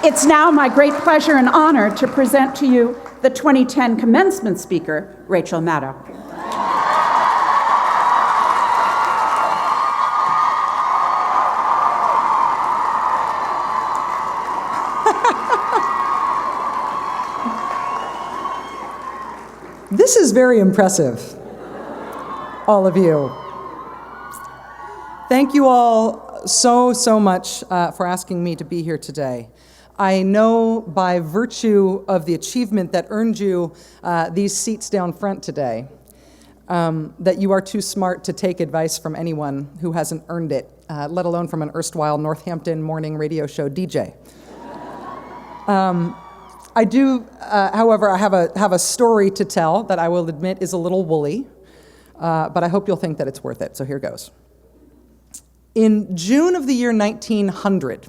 It's now my great pleasure and honor to present to you the 2010 Commencement speaker, Rachel Maddow. This is very impressive, all of you. Thank you all so much for asking me to be here today. I know by virtue of the achievement that earned you these seats down front today, that you are too smart to take advice from anyone who hasn't earned it, let alone from an erstwhile Northampton morning radio show DJ. I do, however, I have a story to tell that I will admit is a little woolly, but I hope you'll think that it's worth it, so here goes. In June of the year 1900,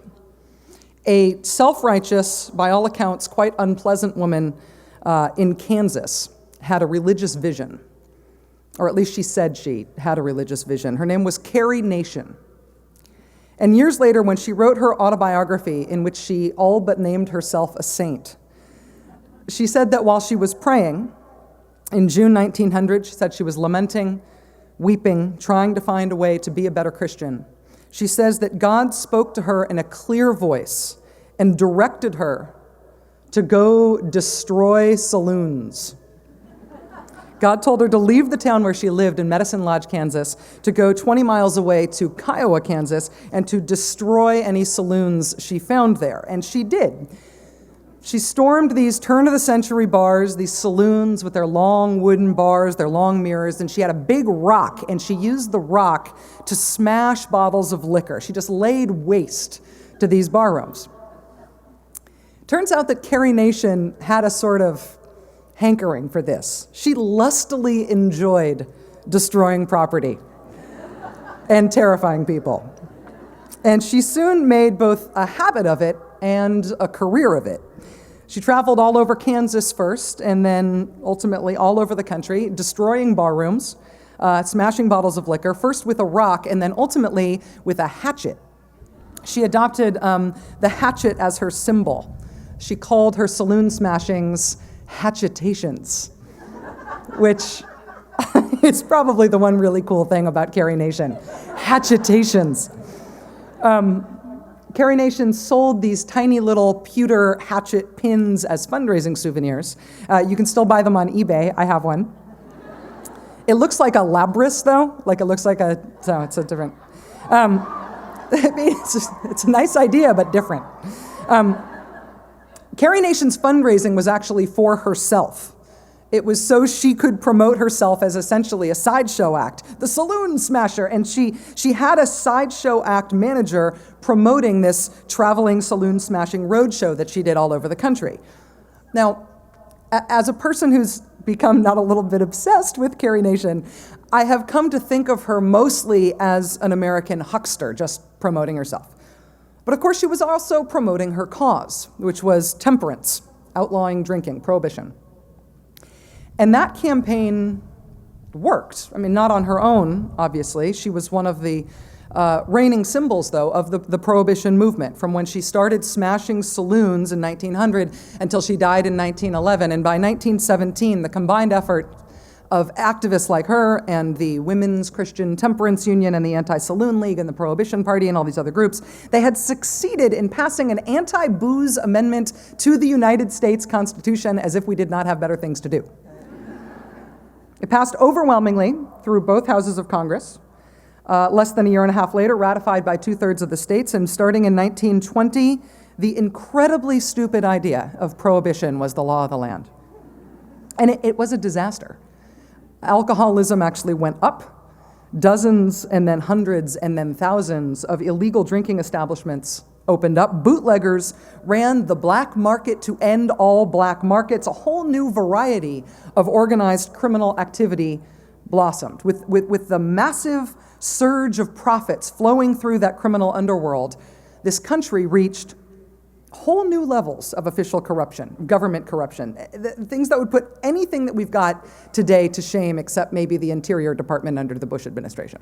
a self-righteous, by all accounts, quite unpleasant woman in Kansas had a religious vision, or at least she said she had a religious vision. Her name was Carrie Nation. And years later, when she wrote her autobiography, in which she all but named herself a saint, she said that while she was praying in June 1900, she said she was lamenting, weeping, trying to find a way to be a better Christian. She says that God spoke to her in a clear voice and directed her to go destroy saloons. God told her to leave the town where she lived in Medicine Lodge, Kansas, to go 20 miles away to Kiowa, Kansas, and to destroy any saloons she found there. And she did. She stormed these turn-of-the-century bars, these saloons with their long wooden bars, their long mirrors, and she had a big rock, and she used the rock to smash bottles of liquor. She just laid waste to these bar rooms. Turns out that Carrie Nation had a sort of hankering for this. She lustily enjoyed destroying property and terrifying people. And she soon made both a habit of it and a career of it. She traveled all over Kansas first, and then ultimately all over the country, destroying bar rooms, smashing bottles of liquor, first with a rock, and then ultimately with a hatchet. She adopted the hatchet as her symbol. She called her saloon smashings hatchetations, which is probably the one really cool thing about Carrie Nation. Hatchetations. Carrie Nation sold these tiny little pewter hatchet pins as fundraising souvenirs. You can still buy them on eBay. I have one. It looks like a Labris, though. Like it looks like so it's a different. It's a nice idea, but different. Carrie Nation's fundraising was actually for herself. It was so she could promote herself as essentially a sideshow act, the saloon smasher, and she had a sideshow act manager promoting this traveling saloon smashing roadshow that she did all over the country. Now, as a person who's become not a little bit obsessed with Carrie Nation, I have come to think of her mostly as an American huckster, just promoting herself. But of course, she was also promoting her cause, which was temperance, outlawing drinking, prohibition. And that campaign worked. I mean, not on her own, obviously. She was one of the reigning symbols, though, of the prohibition movement, from when she started smashing saloons in 1900 until she died in 1911. And by 1917, the combined effort of activists like her and the Women's Christian Temperance Union and the Anti-Saloon League and the Prohibition Party and all these other groups, they had succeeded in passing an anti-booze amendment to the United States Constitution as if we did not have better things to do. It passed overwhelmingly through both houses of Congress. Less than a year and a half later, ratified by 2/3 of the states, and starting in 1920, the incredibly stupid idea of prohibition was the law of the land. And it was a disaster. Alcoholism actually went up. Dozens and then hundreds and then thousands of illegal drinking establishments opened up. Bootleggers ran the black market to end all black markets. A whole new variety of organized criminal activity blossomed. With the massive surge of profits flowing through that criminal underworld, this country reached whole new levels of official corruption, government corruption, things that would put anything that we've got today to shame, except maybe the Interior Department under the Bush administration.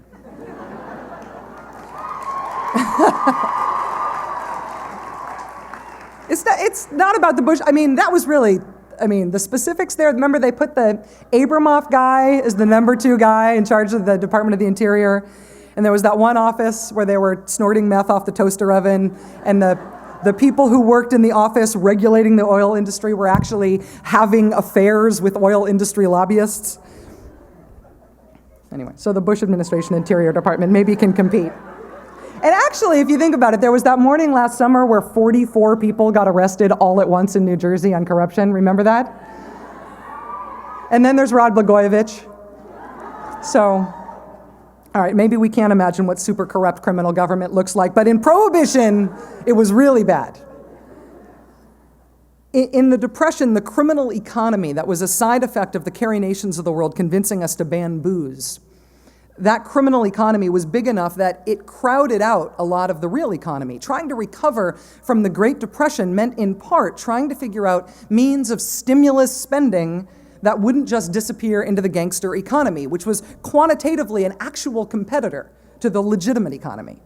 It's not about the Bush. I mean, that was really, the specifics there. Remember, they put the Abramoff guy as the number 2 guy in charge of the Department of the Interior. And there was that one office where they were snorting meth off the toaster oven. And the people who worked in the office regulating the oil industry were actually having affairs with oil industry lobbyists. Anyway, so the Bush administration Interior Department maybe can compete. And actually, if you think about it, there was that morning last summer where 44 people got arrested all at once in New Jersey on corruption. Remember that? And then there's Rod Blagojevich. So, all right, maybe we can't imagine what super corrupt criminal government looks like, but in Prohibition, it was really bad. In the Depression, the criminal economy that was a side effect of the carry nations of the world convincing us to ban booze, that criminal economy was big enough that it crowded out a lot of the real economy. Trying to recover from the Great Depression meant, in part, trying to figure out means of stimulus spending that wouldn't just disappear into the gangster economy, which was quantitatively an actual competitor to the legitimate economy.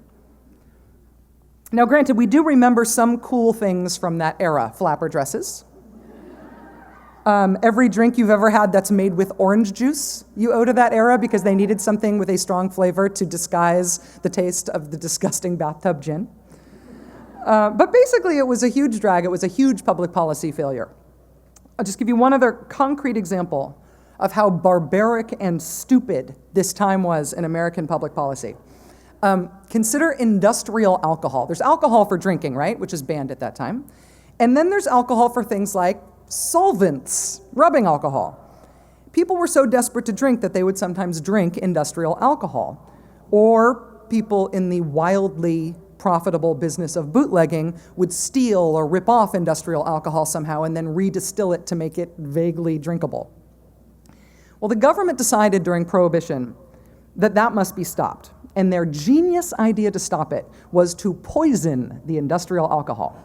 Now, granted, we do remember some cool things from that era. Flapper dresses. Every drink you've ever had that's made with orange juice, you owe to that era because they needed something with a strong flavor to disguise the taste of the disgusting bathtub gin. But basically, it was a huge drag. It was a huge public policy failure. I'll just give you one other concrete example of how barbaric and stupid this time was in American public policy. Consider industrial alcohol. There's alcohol for drinking, right, which is banned at that time. And then there's alcohol for things like solvents, rubbing alcohol. People were so desperate to drink that they would sometimes drink industrial alcohol. Or people in the wildly profitable business of bootlegging would steal or rip off industrial alcohol somehow and then redistill it to make it vaguely drinkable. Well, the government decided during Prohibition that that must be stopped. And their genius idea to stop it was to poison the industrial alcohol.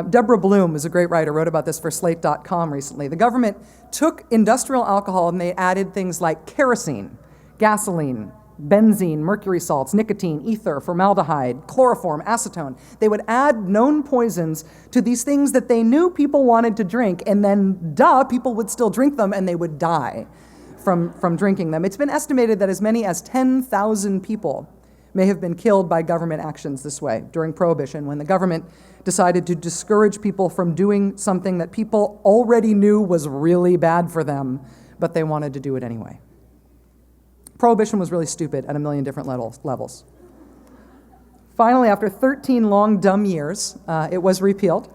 Deborah Bloom is a great writer, wrote about this for Slate.com recently. The government took industrial alcohol and they added things like kerosene, gasoline, benzene, mercury salts, nicotine, ether, formaldehyde, chloroform, acetone. They would add known poisons to these things that they knew people wanted to drink, and then, people would still drink them and they would die from drinking them. It's been estimated that as many as 10,000 people may have been killed by government actions this way during Prohibition, when the government decided to discourage people from doing something that people already knew was really bad for them, but they wanted to do it anyway. Prohibition was really stupid at a million different levels. Finally, after 13 long, dumb years, it was repealed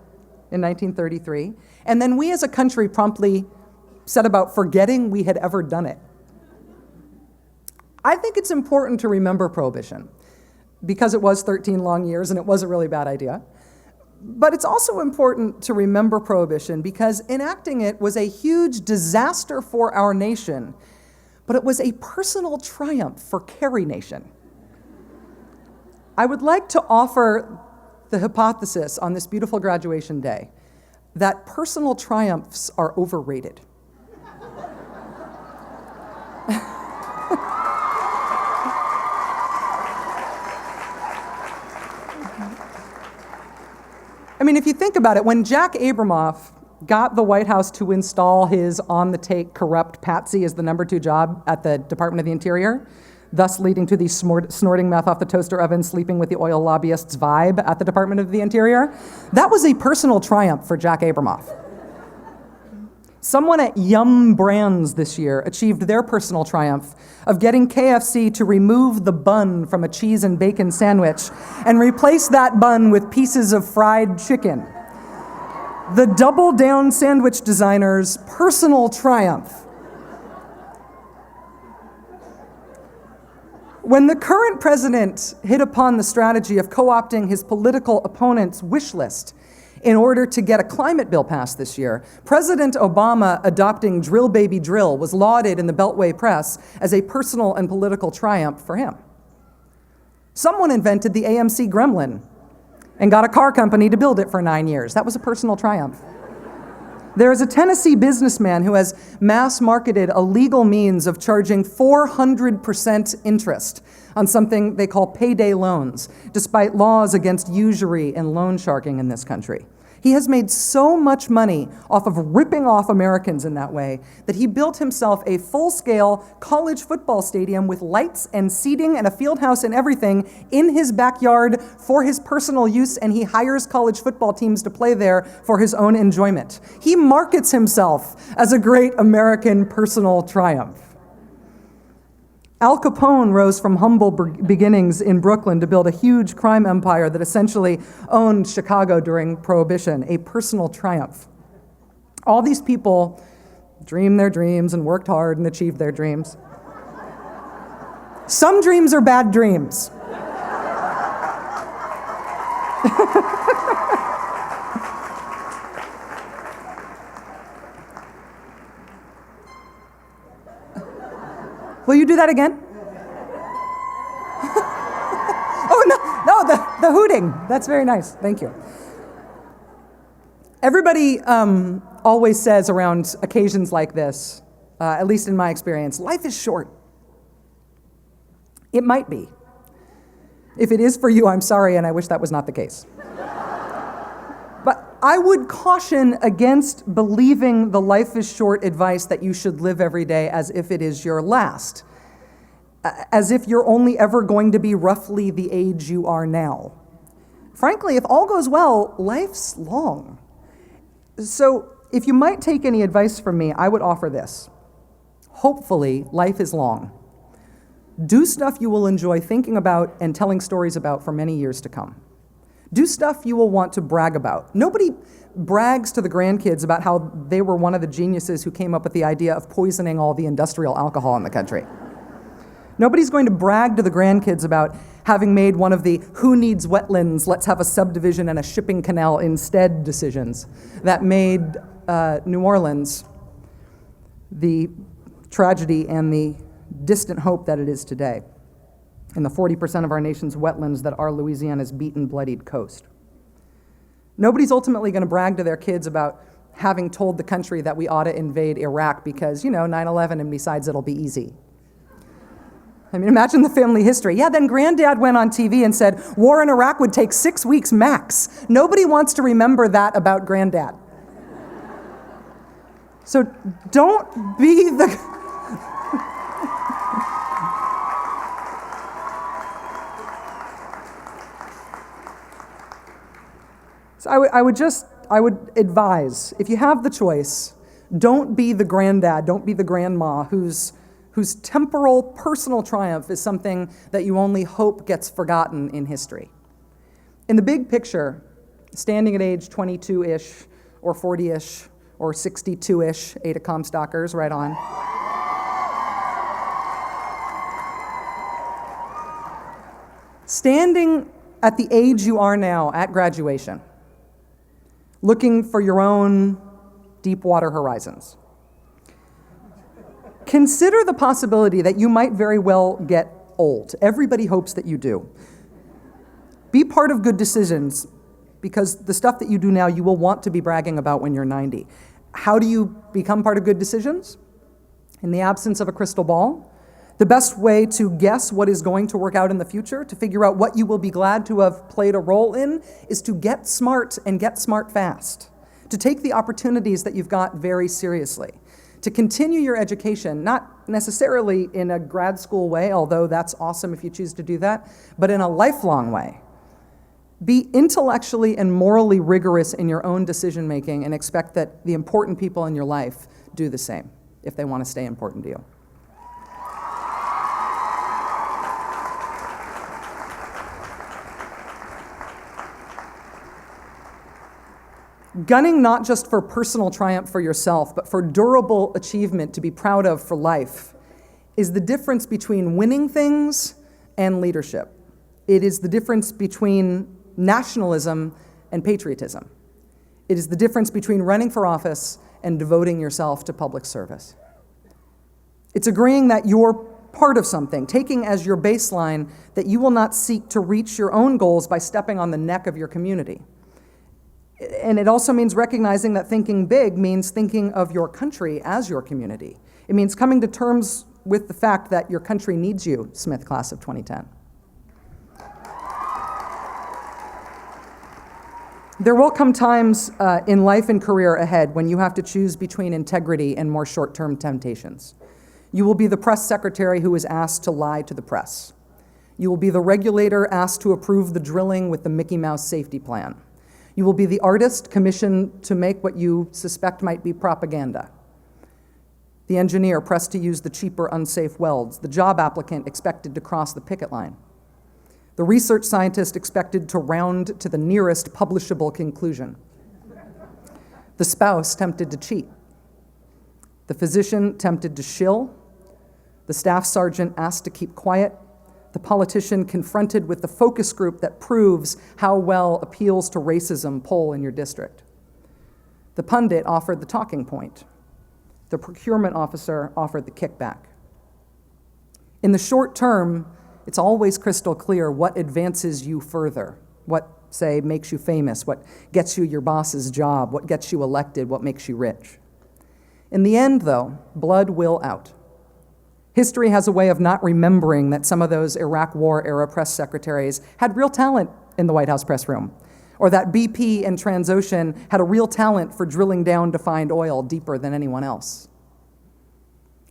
in 1933, and then we as a country promptly set about forgetting we had ever done it. I think it's important to remember Prohibition because it was 13 long years and it was a really bad idea. But it's also important to remember Prohibition because enacting it was a huge disaster for our nation, but it was a personal triumph for Carrie Nation. I would like to offer the hypothesis on this beautiful graduation day that personal triumphs are overrated. I mean, if you think about it, when Jack Abramoff got the White House to install his on-the-take corrupt patsy as the number 2 job at the Department of the Interior, thus leading to the snorting meth off the toaster oven, sleeping with the oil lobbyists vibe at the Department of the Interior, that was a personal triumph for Jack Abramoff. Someone at Yum Brands this year achieved their personal triumph of getting KFC to remove the bun from a cheese and bacon sandwich and replace that bun with pieces of fried chicken. The Double Down sandwich designer's personal triumph. When the current president hit upon the strategy of co-opting his political opponent's wish list in order to get a climate bill passed this year, President Obama adopting Drill Baby Drill was lauded in the Beltway press as a personal and political triumph for him. Someone invented the AMC Gremlin and got a car company to build it for 9 years. That was a personal triumph. There is a Tennessee businessman who has mass-marketed a legal means of charging 400% interest on something they call payday loans, despite laws against usury and loan sharking in this country. He has made so much money off of ripping off Americans in that way that he built himself a full-scale college football stadium with lights and seating and a field house and everything in his backyard for his personal use, and he hires college football teams to play there for his own enjoyment. He markets himself as a great American personal triumph. Al Capone rose from humble beginnings in Brooklyn to build a huge crime empire that essentially owned Chicago during Prohibition, a personal triumph. All these people dreamed their dreams and worked hard and achieved their dreams. Some dreams are bad dreams. Will you do that again? Oh, no, the hooting. That's very nice. Thank you. Everybody always says around occasions like this, at least in my experience, life is short. It might be. If it is for you, I'm sorry, and I wish that was not the case. But I would caution against believing the life is short advice that you should live every day as if it is your last, as if you're only ever going to be roughly the age you are now. Frankly, if all goes well, life's long. So if you might take any advice from me, I would offer this. Hopefully, life is long. Do stuff you will enjoy thinking about and telling stories about for many years to come. Do stuff you will want to brag about. Nobody brags to the grandkids about how they were one of the geniuses who came up with the idea of poisoning all the industrial alcohol in the country. Nobody's going to brag to the grandkids about having made one of the who needs wetlands, let's have a subdivision and a shipping canal instead decisions that made New Orleans the tragedy and the distant hope that it is today, and the 40% of our nation's wetlands that are Louisiana's beaten, bloodied coast. Nobody's ultimately going to brag to their kids about having told the country that we ought to invade Iraq because, 9/11, and besides, it'll be easy. I mean, imagine the family history. Yeah, then Granddad went on TV and said, war in Iraq would take 6 weeks max. Nobody wants to remember that about Granddad. So don't be the... So I would advise, if you have the choice, don't be the granddad, don't be the grandma whose temporal personal triumph is something that you only hope gets forgotten in history. In the big picture, standing at age 22-ish, or 40-ish, or 62-ish, Ada Comstockers, right on. Standing at the age you are now at graduation, looking for your own deep water horizons. Consider the possibility that you might very well get old. Everybody hopes that you do. Be part of good decisions, because the stuff that you do now you will want to be bragging about when you're 90. How do you become part of good decisions? In the absence of a crystal ball, the best way to guess what is going to work out in the future, to figure out what you will be glad to have played a role in, is to get smart and get smart fast. To take the opportunities that you've got very seriously. To continue your education, not necessarily in a grad school way, although that's awesome if you choose to do that, but in a lifelong way. Be intellectually and morally rigorous in your own decision-making and expect that the important people in your life do the same if they want to stay important to you. Gunning not just for personal triumph for yourself, but for durable achievement to be proud of for life is the difference between winning things and leadership. It is the difference between nationalism and patriotism. It is the difference between running for office and devoting yourself to public service. It's agreeing that you're part of something, taking as your baseline that you will not seek to reach your own goals by stepping on the neck of your community. And it also means recognizing that thinking big means thinking of your country as your community. It means coming to terms with the fact that your country needs you, Smith class of 2010. There will come times in life and career ahead when you have to choose between integrity and more short-term temptations. You will be the press secretary who is asked to lie to the press. You will be the regulator asked to approve the drilling with the Mickey Mouse safety plan. You will be the artist commissioned to make what you suspect might be propaganda. The engineer pressed to use the cheaper, unsafe welds. The job applicant expected to cross the picket line. The research scientist expected to round to the nearest publishable conclusion. The spouse tempted to cheat. The physician tempted to shill. The staff sergeant asked to keep quiet. The politician confronted with the focus group that proves how well appeals to racism poll in your district. The pundit offered the talking point. The procurement officer offered the kickback. In the short term, it's always crystal clear what advances you further, what, say, makes you famous, what gets you your boss's job, what gets you elected, what makes you rich. In the end, though, blood will out. History has a way of not remembering that some of those Iraq War-era press secretaries had real talent in the White House press room, or that BP and Transocean had a real talent for drilling down to find oil deeper than anyone else.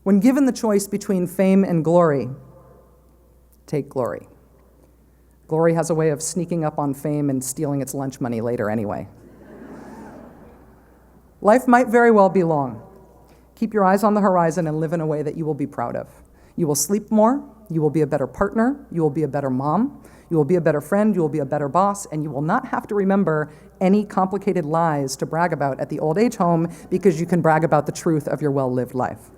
When given the choice between fame and glory, take glory. Glory has a way of sneaking up on fame and stealing its lunch money later anyway. Life might very well be long. Keep your eyes on the horizon and live in a way that you will be proud of. You will sleep more, you will be a better partner, you will be a better mom, you will be a better friend, you will be a better boss, and you will not have to remember any complicated lies to brag about at the old age home because you can brag about the truth of your well-lived life.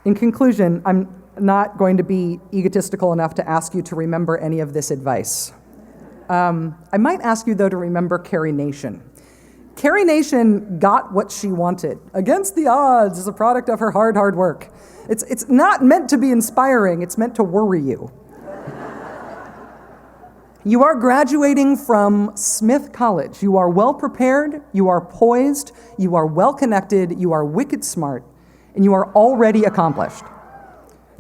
In conclusion, I'm not going to be egotistical enough to ask you to remember any of this advice. I might ask you, though, to remember Carrie Nation. Carrie Nation got what she wanted, against the odds, as a product of her hard work. It's not meant to be inspiring, it's meant to worry you. You are graduating from Smith College. You are well prepared, you are poised, you are well connected, you are wicked smart, and you are already accomplished.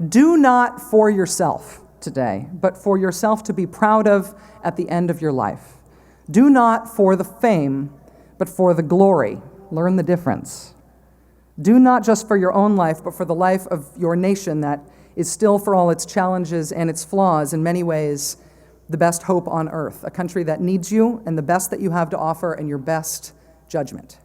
Do not for yourself today, but for yourself to be proud of at the end of your life. Do not for the fame, but for the glory. Learn the difference. Do not just for your own life, but for the life of your nation that is still, for all its challenges and its flaws, in many ways, the best hope on earth, a country that needs you and the best that you have to offer and your best judgment.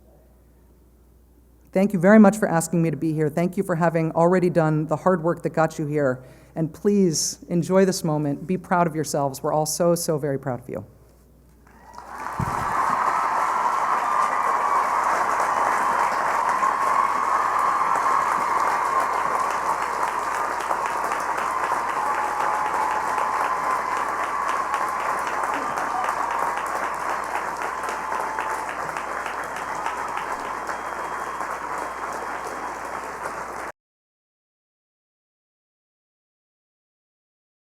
Thank you very much for asking me to be here. Thank you for having already done the hard work that got you here. And please enjoy this moment. Be proud of yourselves. We're all so very proud of you.